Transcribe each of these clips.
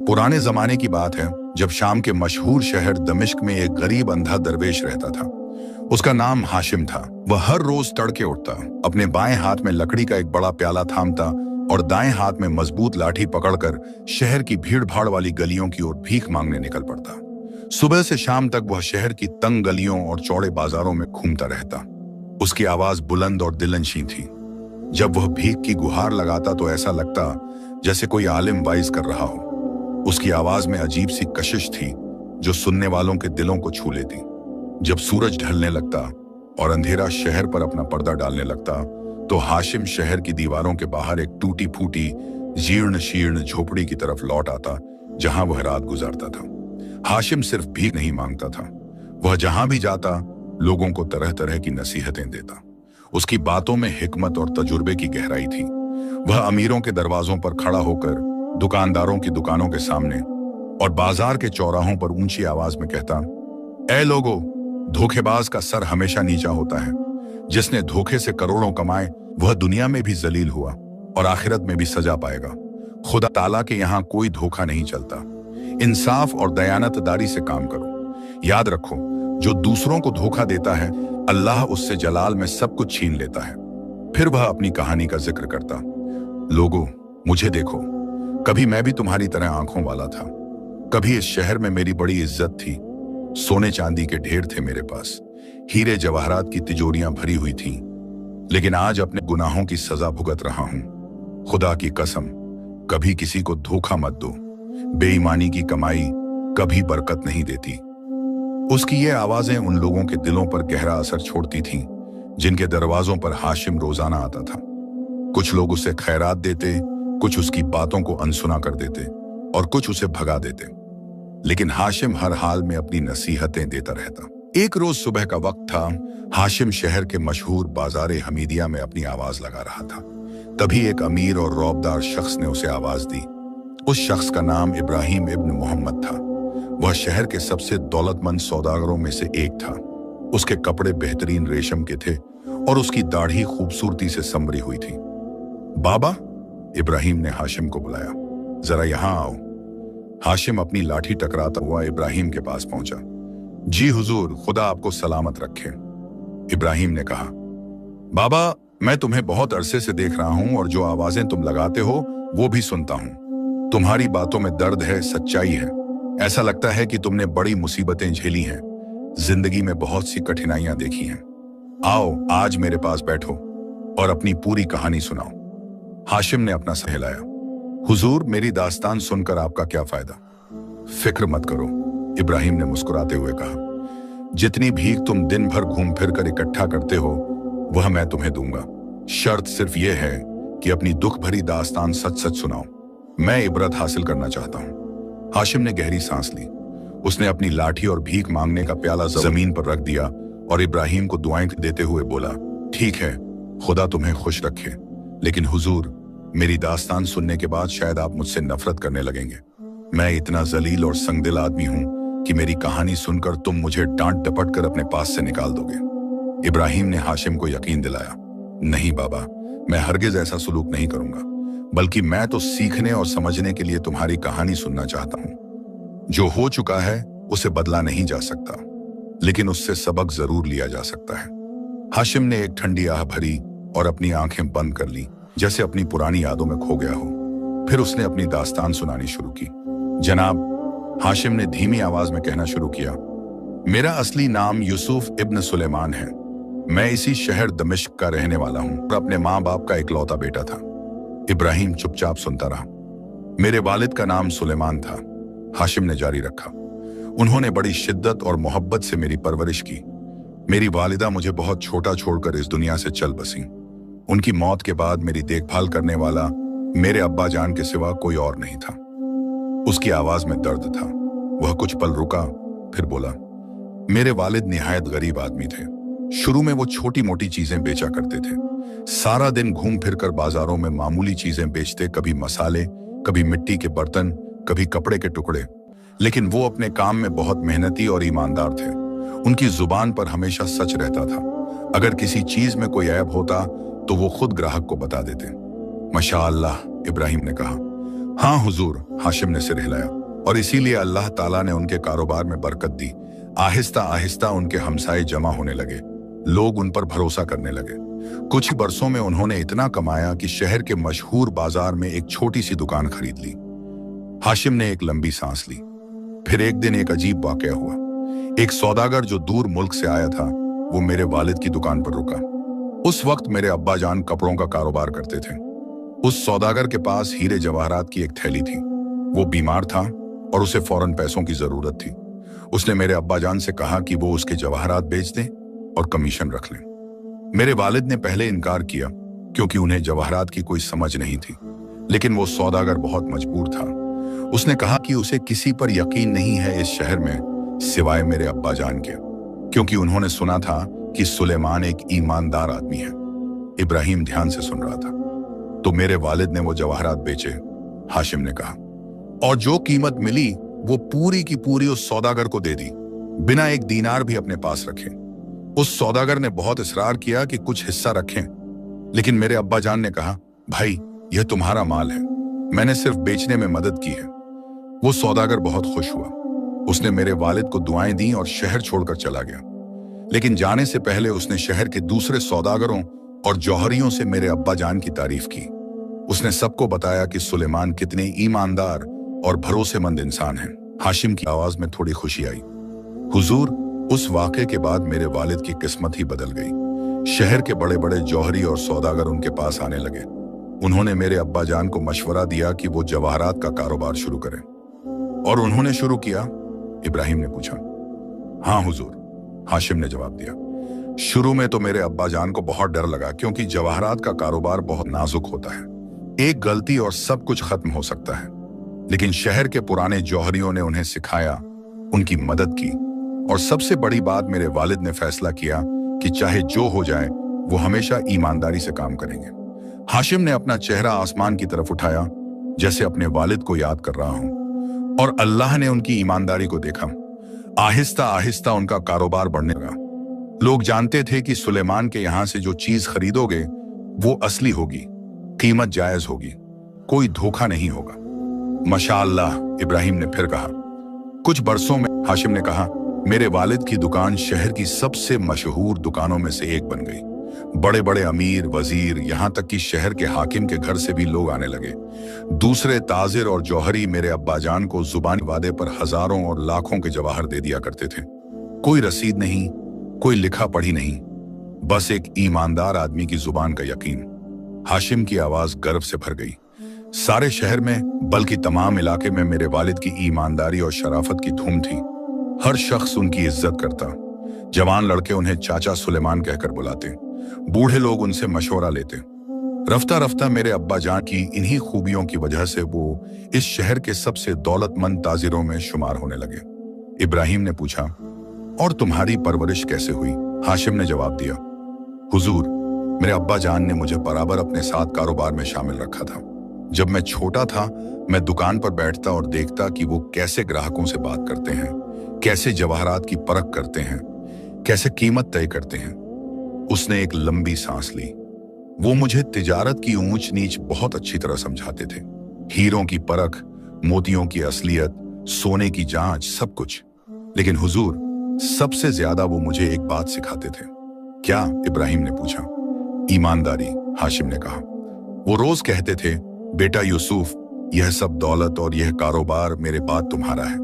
पुराने जमाने की बात है जब शाम के मशहूर शहर दमिश्क में एक गरीब अंधा दरवेश रहता था। उसका नाम हाशिम था। वह हर रोज तड़के उठता, अपने बाएं हाथ में लकड़ी का एक बड़ा प्याला थामता और दाएं हाथ में मजबूत लाठी पकड़कर शहर की भीड़ भाड़ वाली गलियों की ओर भीख मांगने निकल पड़ता। सुबह से शाम तक वह शहर की तंग गलियों और चौड़े बाजारों में घूमता रहता। उसकी आवाज बुलंद और दिलनशी थी। जब वह भीख की गुहार लगाता तो ऐसा लगता जैसे कोई आलिम वाइज कर रहा हो। उसकी आवाज में अजीब सी कशिश थी जो सुनने वालों के दिलों को छू लेती। जब सूरज ढलने लगता और अंधेरा शहर पर अपना पर्दा डालने लगता तो हाशिम शहर की दीवारों के बाहर एक टूटी फूटी जीर्ण शीर्ण झोपड़ी की तरफ लौट आता जहां वह रात गुजारता था। हाशिम सिर्फ भीख नहीं मांगता था, वह जहां भी जाता लोगों को तरह तरह की नसीहतें देता। उसकी बातों में हिकमत और तजुर्बे की गहराई थी। वह अमीरों के दरवाजों पर खड़ा होकर दुकानदारों की दुकानों के सामने और बाजार के चौराहों पर ऊंची आवाज में कहता, ऐ लोगो, धोखेबाज का सर हमेशा नीचा होता है। जिसने धोखे से करोड़ों कमाए वह दुनिया में भी जलील हुआ और आखिरत में भी सजा पाएगा। खुदा ताला के यहाँ कोई धोखा नहीं चलता। इंसाफ और दयानतदारी से काम करो। याद रखो, जो दूसरों को धोखा देता है अल्लाह उससे जलाल में सब कुछ छीन लेता है। फिर वह अपनी कहानी का जिक्र करता, लोगो, मुझे देखो, कभी मैं भी तुम्हारी तरह आंखों वाला था। कभी इस शहर में मेरी बड़ी इज्जत थी। सोने चांदी के ढेर थे मेरे पास, हीरे जवाहरात की तिजोरियां भरी हुई थीं। लेकिन आज अपने गुनाहों की सजा भुगत रहा हूं। खुदा की कसम, कभी किसी को धोखा मत दो। बेईमानी की कमाई कभी बरकत नहीं देती। उसकी ये आवाजें उन लोगों के दिलों पर गहरा असर छोड़ती थीं जिनके दरवाजों पर हाशिम रोजाना आता था। कुछ लोग उसे खैरात देते, कुछ उसकी बातों को अनसुना कर देते और कुछ उसे भगा देते, लेकिन हाशिम हर हाल में अपनी नसीहतें देता रहता। एक रोज सुबह का वक्त था। हाशिम शहर के मशहूर बाजारे हमीदिया में अपनी आवाज लगा रहा था। तभी एक अमीर और रौबदार शख्स ने उसे आवाज दी। उस शख्स का नाम इब्राहिम इब्न मोहम्मद था। वह शहर के सबसे दौलतमंद सौदागरों में से एक था। उसके कपड़े बेहतरीन रेशम के थे और उसकी दाढ़ी खूबसूरती से संवरी हुई थी। बाबा, इब्राहिम ने हाशिम को बुलाया, जरा यहां आओ। हाशिम अपनी लाठी टकराता हुआ इब्राहिम के पास पहुंचा। जी हुजूर, खुदा आपको सलामत रखे, इब्राहिम ने कहा। बाबा, मैं तुम्हें बहुत अरसे से देख रहा हूं और जो आवाजें तुम लगाते हो वो भी सुनता हूं। तुम्हारी बातों में दर्द है, सच्चाई है। ऐसा लगता है कि तुमने बड़ी मुसीबतें झेली हैं, जिंदगी में बहुत सी कठिनाइयां देखी हैं। आओ, आज मेरे पास बैठो और अपनी पूरी कहानी सुनाओ। हाशिम ने अपना सर हिलाया। हुजूर, मेरी दास्तान सुनकर आपका क्या फायदा? फिक्र मत करो, इब्राहिम ने मुस्कुराते हुए कहा। जितनी भीख तुम दिन भर घूम फिर कर इकट्ठा करते हो वह मैं तुम्हें दूंगा। शर्त सिर्फ यह है कि अपनी दुख भरी दास्तान सच सच सुनाओ। मैं इबरत हासिल करना चाहता हूं। हाशिम ने गहरी सांस ली। उसने अपनी लाठी और भीख मांगने का प्याला जमीन पर रख दिया और इब्राहिम को दुआएं देते हुए बोला, ठीक है, खुदा तुम्हें खुश रखे, लेकिन हुजूर, मेरी दास्तान सुनने के बाद शायद आप मुझसे नफरत करने लगेंगे। मैं इतना जलील और संगदिल आदमी हूं कि मेरी कहानी सुनकर तुम मुझे डांट डपट कर अपने पास से निकाल दोगे। इब्राहिम ने हाशिम को यकीन दिलाया, नहीं बाबा, मैं हरगिज ऐसा सुलूक नहीं करूंगा, बल्कि मैं तो सीखने और समझने के लिए तुम्हारी कहानी सुनना चाहता हूं। जो हो चुका है उसे बदला नहीं जा सकता, लेकिन उससे सबक जरूर लिया जा सकता है। हाशिम ने एक ठंडी आह भरी और अपनी आंखें बंद कर ली, जैसे अपनी पुरानी यादों में खो गया हो। फिर उसने अपनी दास्तान सुनानी शुरू की। जनाब, हाशिम ने धीमी आवाज में कहना शुरू किया, मेरा असली नाम यूसुफ इब्न सुलेमान है। मैं इसी शहर दमिश्क का रहने वाला हूं और अपने माँ बाप का इकलौता बेटा था। इब्राहिम चुपचाप सुनता रहा। मेरे वालिद का नाम सुलेमान था, हाशिम ने जारी रखा। उन्होंने बड़ी शिद्दत और मोहब्बत से मेरी परवरिश की। मेरी वालिदा मुझे बहुत छोटा छोड़कर इस दुनिया से चल बसी। उनकी मौत के बाद मेरी देखभाल करने वाला मेरे अब्बा जान के सिवा कोई और नहीं था। उसकी आवाज में दर्द था। वह कुछ पल रुका, फिर बोला, मेरे वालिद निहायत गरीब आदमी थे। शुरू में वो छोटी मोटी चीजें बेचा करते थे। सारा दिन घूम फिर कर बाजारों में मामूली चीजें बेचते, कभी मसाले, कभी मिट्टी के बर्तन, कभी कपड़े के टुकड़े। लेकिन वो अपने काम में बहुत मेहनती और ईमानदार थे। उनकी जुबान पर हमेशा सच रहता था। अगर किसी चीज में कोई ऐब होता तो वो खुद ग्राहक को बता देते। माशाअल्लाह, इब्राहिम ने कहा। हाँ हुजूर, हाशिम ने सिर हिलाया। और इसीलिए अल्लाह ताला ने उनके कारोबार में बरकत दी। आहिस्ता आहिस्ता उनके हमसाए जमा होने लगे, लोग उन पर भरोसा करने लगे। कुछ बरसों में उन्होंने इतना कमाया कि शहर के मशहूर बाजार में एक छोटी सी दुकान खरीद ली। हाशिम ने एक लंबी सांस ली। फिर एक दिन एक अजीब वाकया हुआ। एक सौदागर जो दूर मुल्क से आया था, वो मेरे वालिद की दुकान पर रुका। उस वक्त मेरे अब्बा जान कपड़ों का कारोबार करते थे। उस सौदागर के पास हीरे जवाहरात की एक थैली थी। वो बीमार था और उसे फौरन पैसों की जरूरत थी। उसने मेरे अब्बा जान से कहा कि वो उसके जवाहरात बेच दें और कमीशन रख लें। मेरे वालिद ने पहले इनकार किया क्योंकि उन्हें जवाहरात की कोई समझ नहीं थी, लेकिन वो सौदागर बहुत मजबूर था। उसने कहा कि उसे किसी पर यकीन नहीं है इस शहर में सिवाय मेरे अब्बा जान के, क्योंकि उन्होंने सुना था कि सुलेमान एक ईमानदार आदमी है। इब्राहिम ध्यान से सुन रहा था। तो मेरे वालिद ने वो जवाहरात बेचे, हाशिम ने कहा, और जो कीमत मिली वो पूरी की पूरी उस सौदागर को दे दी, बिना एक दीनार भी अपने पास रखे। उस सौदागर ने बहुत इसरार किया कि कुछ हिस्सा रखें, लेकिन मेरे अब्बा जान ने कहा, भाई यह तुम्हारा माल है, मैंने सिर्फ बेचने में मदद की है। वो सौदागर बहुत खुश हुआ। उसने मेरे वालिद को दुआएं दी और शहर छोड़कर चला गया। लेकिन जाने से पहले उसने शहर के दूसरे सौदागरों और जौहरियों से मेरे अब्बा जान की तारीफ की। उसने सबको बताया कि सुलेमान कितने ईमानदार और भरोसेमंद इंसान हैं। हाशिम की आवाज में थोड़ी खुशी आई। हुजूर, उस वाक़े के बाद मेरे वालिद की किस्मत ही बदल गई। शहर के बड़े बड़े जौहरी और सौदागर उनके पास आने लगे। उन्होंने मेरे अब्बा जान को मशवरा दिया कि वो जवाहरात का कारोबार शुरू करें। और उन्होंने शुरू किया? इब्राहिम ने पूछा। हाँ हुजूर, हाशिम ने जवाब दिया। शुरू में तो मेरे अब्बा जान को बहुत डर लगा, क्योंकि जवाहरात का कारोबार बहुत नाजुक होता है। एक गलती और सब कुछ खत्म हो सकता है। लेकिन शहर के पुराने जौहरियों ने उन्हें सिखाया, उनकी मदद की, और सबसे बड़ी बात, मेरे वालिद ने फैसला किया कि चाहे जो हो जाए वो हमेशा ईमानदारी से काम करेंगे। हाशिम ने अपना चेहरा आसमान की तरफ उठाया, जैसे अपने वालिद को याद कर रहा हूं, और अल्लाह ने उनकी ईमानदारी को देखा। आहिस्ता आहिस्ता उनका कारोबार बढ़ने लगा। लोग जानते थे कि सुलेमान के यहां से जो चीज खरीदोगे वो असली होगी, कीमत जायज होगी, कोई धोखा नहीं होगा। माशाअल्लाह, इब्राहिम ने फिर कहा। कुछ बरसों में, हाशिम ने कहा, मेरे वालिद की दुकान शहर की सबसे मशहूर दुकानों में से एक बन गई। बड़े बड़े अमीर, वजीर, यहाँ तक कि शहर के हाकिम के घर से भी लोग आने लगे। दूसरे ताजिर और जौहरी मेरे अब्बा जान को जुबानी वादे पर हजारों और लाखों के जवाहर दे दिया करते थे। कोई रसीद नहीं, कोई लिखा पढ़ी नहीं, बस एक ईमानदार आदमी की जुबान का यकीन। हाशिम की आवाज गर्व से भर गई। सारे शहर में, बल्कि तमाम इलाके में मेरे वालिद की ईमानदारी और शराफत की धूम थी। हर शख्स उनकी इज्जत करता। जवान लड़के उन्हें चाचा सुलेमान कहकर बुलाते, बूढ़े लोग उनसे मशवरा लेते। रफ्ता रफ्ता मेरे अब्बा जान की इन्हीं खूबियों की वजह से वो इस शहर के सबसे दौलतमंद ताजिरों में शुमार होने लगे। इब्राहिम ने पूछा, और तुम्हारी परवरिश कैसे हुई? हाशिम ने जवाब दिया, हुजूर, मेरे अब्बा जान ने मुझे बराबर अपने साथ कारोबार में शामिल रखा था। जब मैं छोटा था, मैं दुकान पर बैठता और देखता कि वो कैसे ग्राहकों से बात करते हैं, कैसे जवाहरात की परख करते हैं, कैसे कीमत तय करते हैं। उसने एक लंबी सांस ली। वो मुझे तिजारत की ऊंच नीच बहुत अच्छी तरह समझाते थे। हीरों की परख, मोतियों की असलियत, सोने की जांच, सब कुछ। लेकिन हुजूर, सबसे ज्यादा वो मुझे एक बात सिखाते थे। क्या? इब्राहिम ने पूछा। ईमानदारी, हाशिम ने कहा। वो रोज कहते थे, बेटा यूसुफ, यह सब दौलत और यह कारोबार मेरे बाद तुम्हारा है,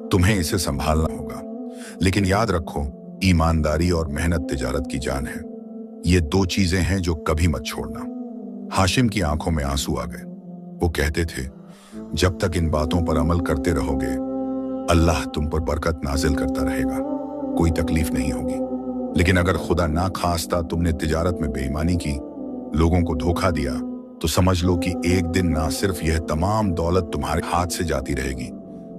तुम्हें इसे संभालना होगा, लेकिन याद रखो, ईमानदारी और मेहनत तिजारत की जान है। ये दो चीजें हैं जो कभी मत छोड़ना। हाशिम की आंखों में आंसू आ गए। वो कहते थे, जब तक इन बातों पर अमल करते रहोगे, अल्लाह तुम पर बरकत नाजिल करता रहेगा, कोई तकलीफ नहीं होगी। लेकिन अगर खुदा ना खास्ता तुमने तिजारत में बेईमानी की, लोगों को धोखा दिया, तो समझ लो कि एक दिन ना सिर्फ यह तमाम दौलत तुम्हारे हाथ से जाती रहेगी,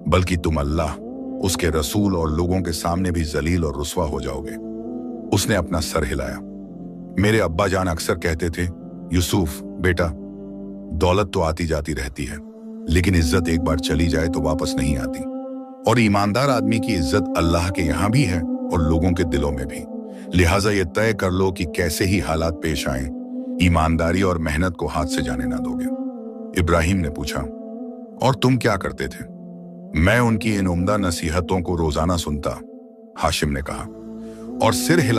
बल्कि तुम अल्लाह, उसके रसूल और लोगों के सामने भी जलील और रुस्वा हो जाओगे। उसने अपना सर हिलाया। मेरे अब्बा जान अक्सर कहते थे, यूसुफ बेटा, दौलत तो आती जाती रहती है, लेकिन इज्जत एक बार चली जाए तो वापस नहीं आती। और ईमानदार आदमी की इज्जत अल्लाह के यहाँ भी है और लोगों के दिलों में भी। लिहाजा ये तय कर लो कि कैसे ही हालात पेश आए, ईमानदारी और मेहनत को हाथ से जाने ना दोगे। इब्राहिम ने पूछा, और तुम क्या करते थे? मैं उनकी इन उम्दा नसीहतों को रोजाना सुनता, हाशिम ने कहा, और सिर हिला